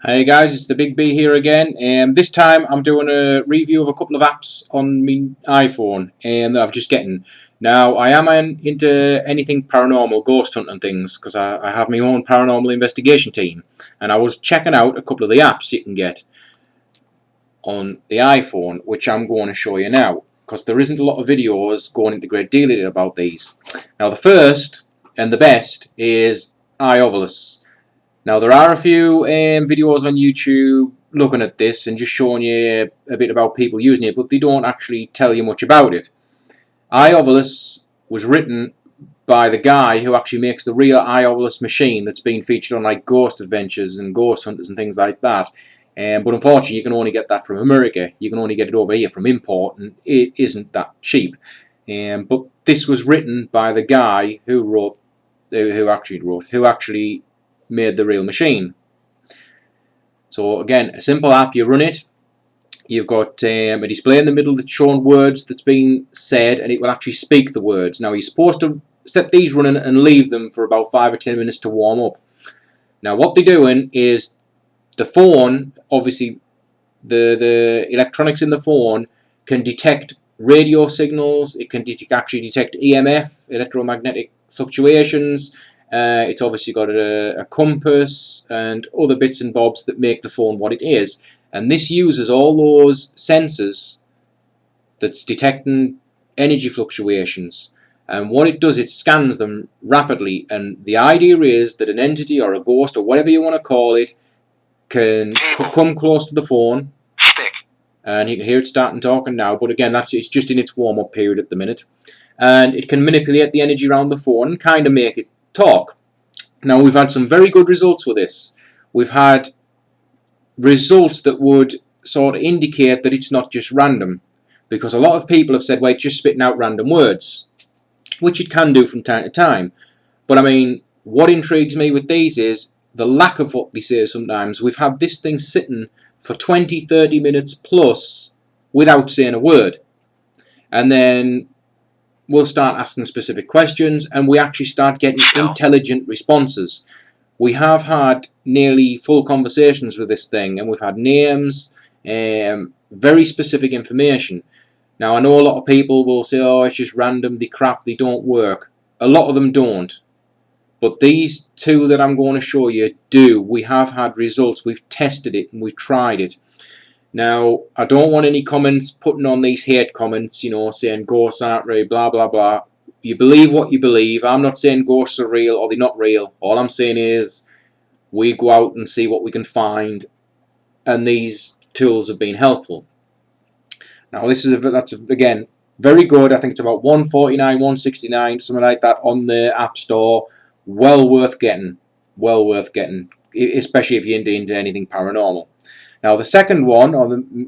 Hey guys, it's the Big B here again. This time I'm doing a review of a couple of apps on my iPhone that I've just getting. Now I am into anything paranormal, ghost hunting things, because I have my own paranormal investigation team, and I was checking out a couple of the apps you can get on the iPhone, which I'm going to show you now, because there isn't a lot of videos going into great deal detail about these. Now the first and the best is iOvolus. Now there are a few videos on YouTube looking at this and just showing you a bit about people using it, but they don't actually tell you much about it. iOvolus was written by the guy who actually makes the real iOvolus machine that's been featured on like Ghost Adventures and Ghost Hunters and things like that. But unfortunately you can only get that from America. You can only get it over here from import, and it isn't that cheap. But this was written by the guy who actually made the real machine. So again, a simple app, you run it, you've got a display in the middle that's showing words that's being said, and it will actually speak the words. Now you're supposed to set these running and leave them for about 5 or 10 minutes to warm up. Now what they're doing is the phone, obviously the electronics in the phone can detect radio signals, it can actually detect EMF, electromagnetic fluctuations. It's obviously got a compass and other bits and bobs that make the phone what it is. And this uses all those sensors that's detecting energy fluctuations. And what it does, it scans them rapidly. And the idea is that an entity or a ghost or whatever you want to call it can come close to the phone. And you can hear it starting talking now. But again, it's just in its warm-up period at the minute. And it can manipulate the energy around the phone and kind of make it talk. Now we've had some very good results with this. We've had results that would sort of indicate that it's not just random, because a lot of people have said, well, it's just spitting out random words, which it can do from time to time. But I mean, what intrigues me with these is the lack of what they say sometimes. We've had this thing sitting for 20-30 minutes plus without saying a word, and then we'll start asking specific questions and we actually start getting intelligent responses. We have had nearly full conversations with this thing, and we've had names, very specific information. Now I know a lot of people will say, oh, it's just random, they crap, they don't work. A lot of them don't. But these two that I'm going to show you do. We have had results, we've tested it and we've tried it. Now, I don't want any comments putting on these hate comments, you know, saying ghosts aren't real, blah, blah, blah. You believe what you believe. I'm not saying ghosts are real or they're not real. All I'm saying is we go out and see what we can find, and these tools have been helpful. Now, that's again, very good. I think it's about $149, $169, something like that on the App Store. Well worth getting. Well worth getting, especially if you're into anything paranormal. Now the second one,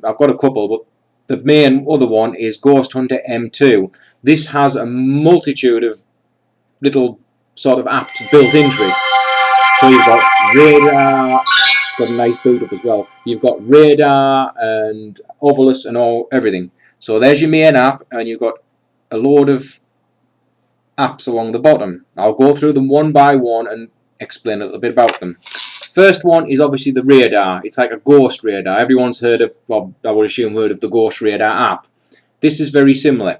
I've got a couple, but the main other one is Ghost Hunter M2. This has a multitude of little sort of apps built into it. So you've got radar, it's got a nice build up as well. You've got radar and Ovilus and everything. So there's your main app, and you've got a load of apps along the bottom. I'll go through them one by one and explain a little bit about them. First one is obviously the radar. It's like a ghost radar. Everyone's heard of, well, I would assume heard of the Ghost Radar app. This is very similar,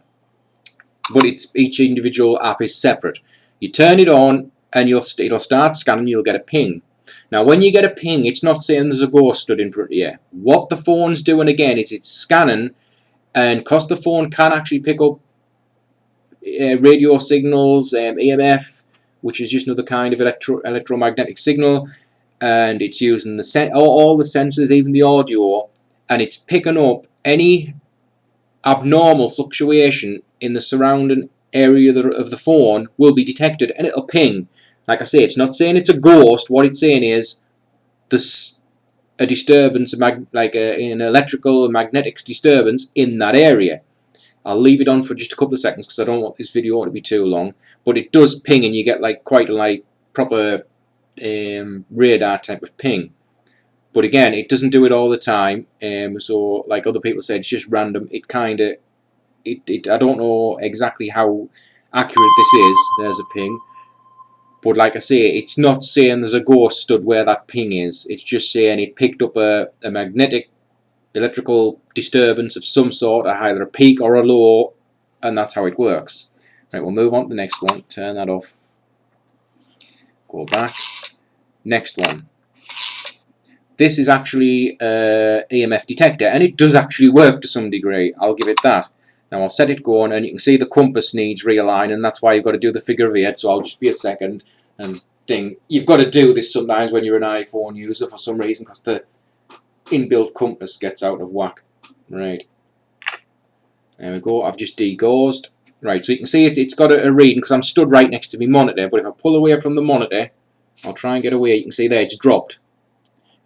but each individual app is separate. You turn it on and it'll start scanning, you'll get a ping. Now when you get a ping, it's not saying there's a ghost stood in front of you. What the phone's doing again is it's scanning, and because the phone can actually pick up radio signals, EMF, which is just another kind of electromagnetic signal, and it's using all the sensors, even the audio, and it's picking up any abnormal fluctuation in the surrounding area of the phone will be detected, and it'll ping. Like I say, it's not saying it's a ghost. What it's saying is there's a disturbance, like an electrical and magnetic disturbance in that area. I'll leave it on for just a couple of seconds because I don't want this video to be too long, but it does ping, and you get like quite a proper radar type of ping. But again, it doesn't do it all the time, so like other people said, it's just random. It kind of, I don't know exactly how accurate this is. There's a ping, But like I say, it's not saying there's a ghost stood where that ping is. It's just saying it picked up a magnetic electrical disturbance of some sort, either a peak or a low, and that's how it works. Right, we'll move on to the next one. Turn that off. Go back. Next one. This is actually an EMF detector, and it does actually work to some degree. I'll give it that. Now I'll set it going, and you can see the compass needs realigning, and that's why you've got to do the figure of 8. So I'll just be a second and think. You've got to do this sometimes when you're an iPhone user for some reason, because the inbuilt compass gets out of whack. Right. There we go. I've just degauzed. Right, so you can see it's got a reading because I'm stood right next to my monitor, but if I pull away from the monitor, I'll try and get away, you can see there it's dropped.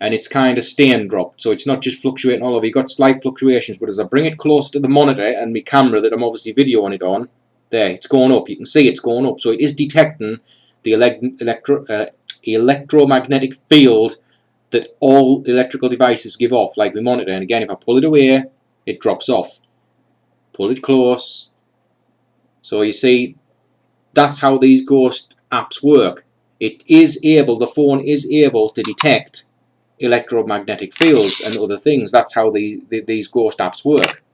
And it's kind of staying dropped, so it's not just fluctuating all over. You've got slight fluctuations, but as I bring it close to the monitor and my camera that I'm obviously videoing it on, there, it's going up. You can see it's going up. So it is detecting the electromagnetic field that all electrical devices give off, like my monitor. And again, if I pull it away, it drops off. Pull it close. So you see, that's how these ghost apps work. It is able, the phone is able to detect electromagnetic fields and other things. That's how these ghost apps work.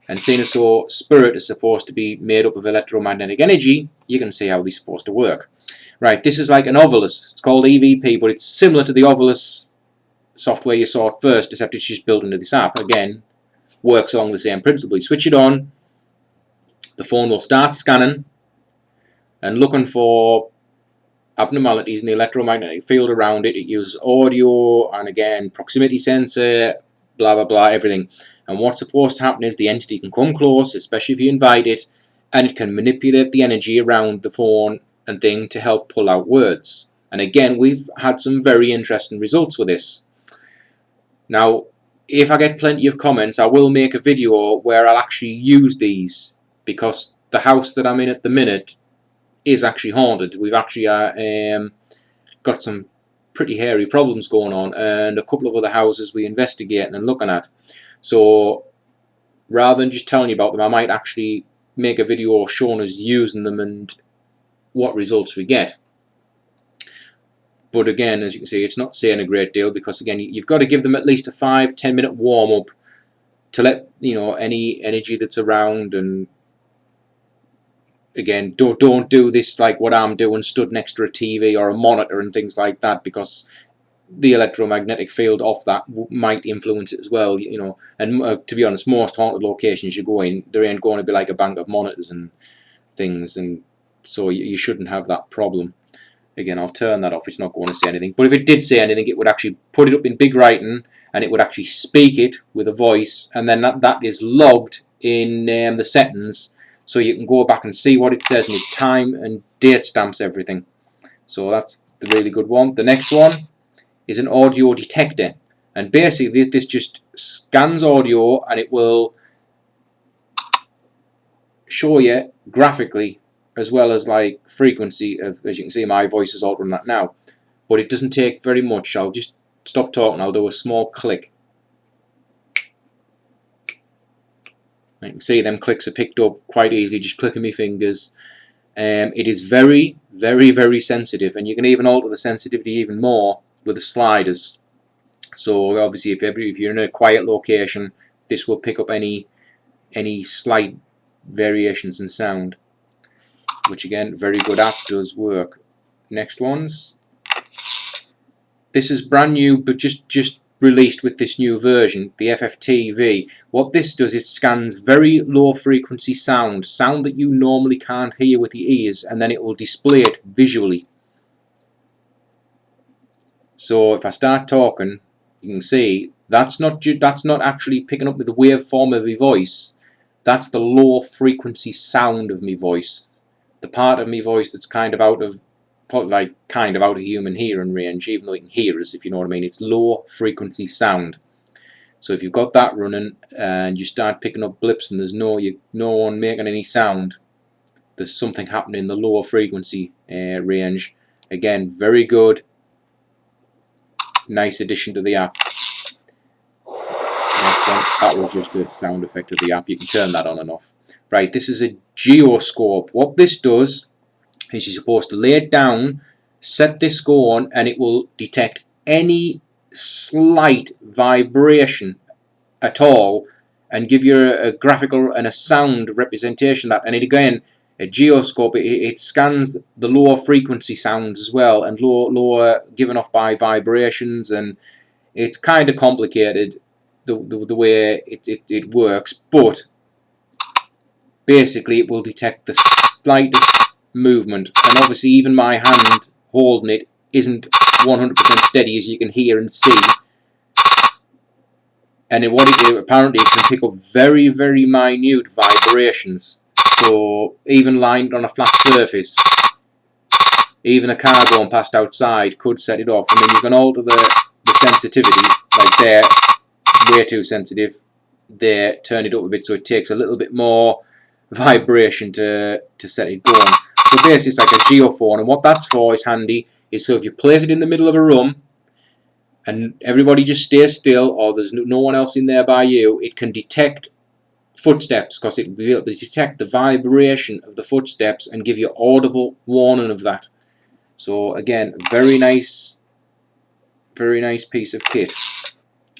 And seeing as so spirit is supposed to be made up of electromagnetic energy, you can see how they're supposed to work. Right, this is like an Ovilus. It's called EVP, but it's similar to the Ovilus software you saw at first, except it's just built into this app. Again, works along the same principle. You switch it on, the phone will start scanning and looking for abnormalities in the electromagnetic field around it. It uses audio and again proximity sensor, blah blah blah, everything. And what's supposed to happen is the entity can come close, especially if you invite it, and it can manipulate the energy around the phone and thing to help pull out words. And again, we've had some very interesting results with this. Now, if I get plenty of comments, I will make a video where I'll actually use these, because the house that I'm in at the minute is actually haunted. We've actually got some pretty hairy problems going on, and a couple of other houses we're investigating and looking at. So rather than just telling you about them, I might actually make a video showing us using them and what results we get. But again, as you can see, it's not saying a great deal, because again, you've got to give them at least a 5-10 minute warm up to let you know any energy that's around. And again, don't do this like what I'm doing, stood next to a TV or a monitor and things like that, because the electromagnetic field off that might influence it as well, you know. And to be honest, most haunted locations you go in, there ain't going to be like a bank of monitors and things, and so you shouldn't have that problem. Again, I'll turn that off. It's not going to say anything. But if it did say anything, it would actually put it up in big writing, and it would actually speak it with a voice, and then that is logged in the settings, so you can go back and see what it says, and it time and date stamps everything. So that's the really good one. The next one is an audio detector, and basically this just scans audio, and it will show you graphically as well as like frequency of, as you can see, my voice is altering that now, but it doesn't take very much. I'll just stop talking, I'll do a small click. You can see them clicks are picked up quite easily, just clicking my fingers. It is very, very, very sensitive, and you can even alter the sensitivity even more with the sliders. So obviously if you're in a quiet location, this will pick up any slight variations in sound, which again, very good app, does work. Next ones. This is brand new, but just released with this new version, the FFT-V. What this does is scans very low frequency sound that you normally can't hear with your ears, and then it will display it visually. So if I start talking, you can see that's not actually picking up with the waveform of my voice. That's the low frequency sound of my voice, the part of my voice that's kind of out of human hearing range, even though it can hear us, if you know what I mean. It's low frequency sound. So if you've got that running and you start picking up blips and there's no one making any sound, there's something happening in the lower frequency range. Again, very good, nice addition to the app. Next one, that was just a sound effect of the app. You can turn that on and off. Right, this is a GeoScorp. What this does is you're supposed to lay it down set this going, and it will detect any slight vibration at all and give you a graphical and a sound representation of that. And it, again, a GeoScorp, it scans the lower frequency sounds as well, and lower given off by vibrations, and it's kind of complicated the way it works, but basically it will detect the slightest movement. And obviously even my hand holding it isn't 100% steady, as you can hear and see. And what it apparently it can pick up very, very minute vibrations. So even lined on a flat surface, even a car going past outside could set it off. And then you can alter the sensitivity, like there, way too sensitive. There, turn it up a bit so it takes a little bit more vibration to set it going. So basically it's like a geophone, and what that's for is handy, is so if you place it in the middle of a room and everybody just stays still, or there's no one else in there by you, it can detect footsteps, because it will be able to detect the vibration of the footsteps and give you audible warning of that. So again, very nice piece of kit.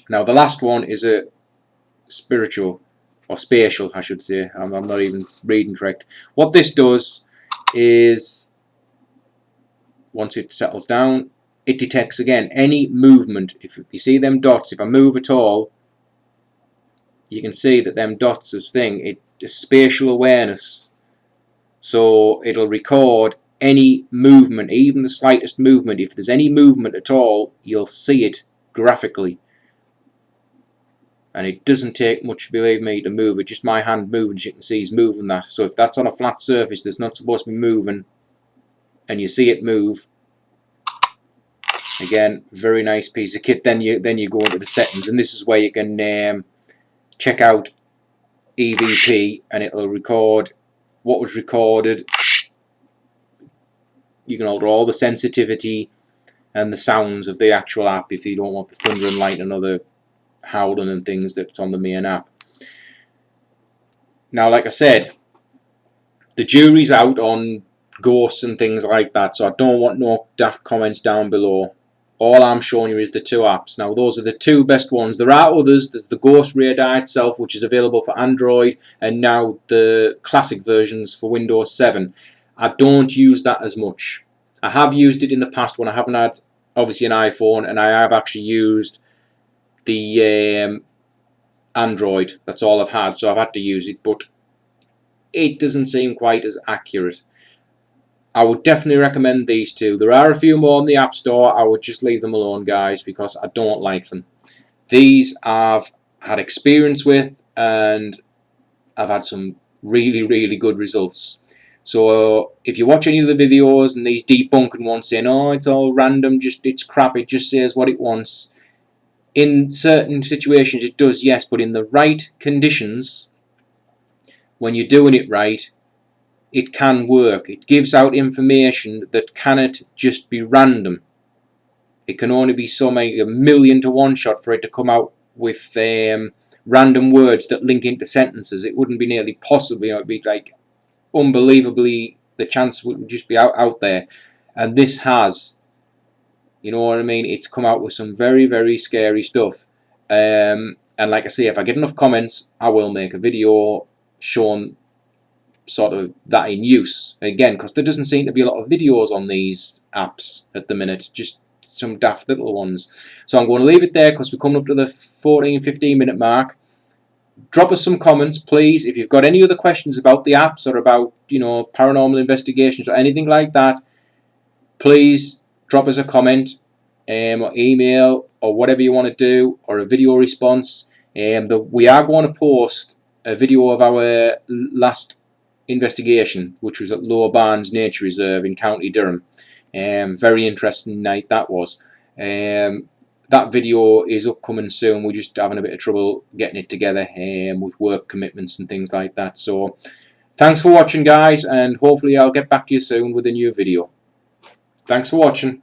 Now the last one is a spiritual, or spatial I should say, I'm not even reading correct. What this does is, once it settles down, it detects again any movement. If you see them dots, if I move at all, you can see that them dots is thing, it's spatial awareness. So it'll record any movement, even the slightest movement. If there's any movement at all, you'll see it graphically. And it doesn't take much, believe me, to move it. Just my hand moving, as you can see, is moving that. So if that's on a flat surface that's not supposed to be moving, and you see it move, again, very nice piece of kit. Then you go into the settings, and this is where you can check out EVP, and it'll record what was recorded. You can alter all the sensitivity and the sounds of the actual app if you don't want the thunder and light and other howling and things that's on the main app. Now, like I said, the jury's out on ghosts and things like that, so I don't want no daft comments down below. All I'm showing you is the two apps. Now, those are the two best ones. There are others. There's the Ghost Radar itself, which is available for Android, and now the classic versions for Windows 7. I don't use that as much. I have used it in the past when I haven't had, obviously, an iPhone, and I have actually used the Android. That's all I've had, so I've had to use it, but it doesn't seem quite as accurate. I would definitely recommend these two. There are a few more in the App Store. I would just leave them alone, guys, because I don't like them. These I've had experience with, and I've had some really, really good results. So if you watch any of the videos and these debunking ones saying, oh, it's all random, it's crap, it just says what it wants, in certain situations it does, yes, but in the right conditions, when you're doing it right, it can work. It gives out information that cannot just be random. It can only be so many, a million to one shot for it to come out with random words that link into sentences. It wouldn't be nearly possible. It would be like unbelievably, the chance would just be out there. And this has, you know what I mean, it's come out with some very, very scary stuff. And like I say, if I get enough comments, I will make a video showing sort of that in use again, because there doesn't seem to be a lot of videos on these apps at the minute, just some daft little ones. So I'm going to leave it there because we're coming up to the 14-15 minute mark. Drop us some comments, please, if you've got any other questions about the apps or about, you know, paranormal investigations or anything like that. Please drop us a comment, or email, or whatever you want to do, or a video response. We are going to post a video of our last investigation, which was at Lower Barnes Nature Reserve in County Durham. Very interesting night that was. That video is upcoming soon. We're just having a bit of trouble getting it together with work commitments and things like that. So thanks for watching, guys, and hopefully I'll get back to you soon with a new video. Thanks for watching.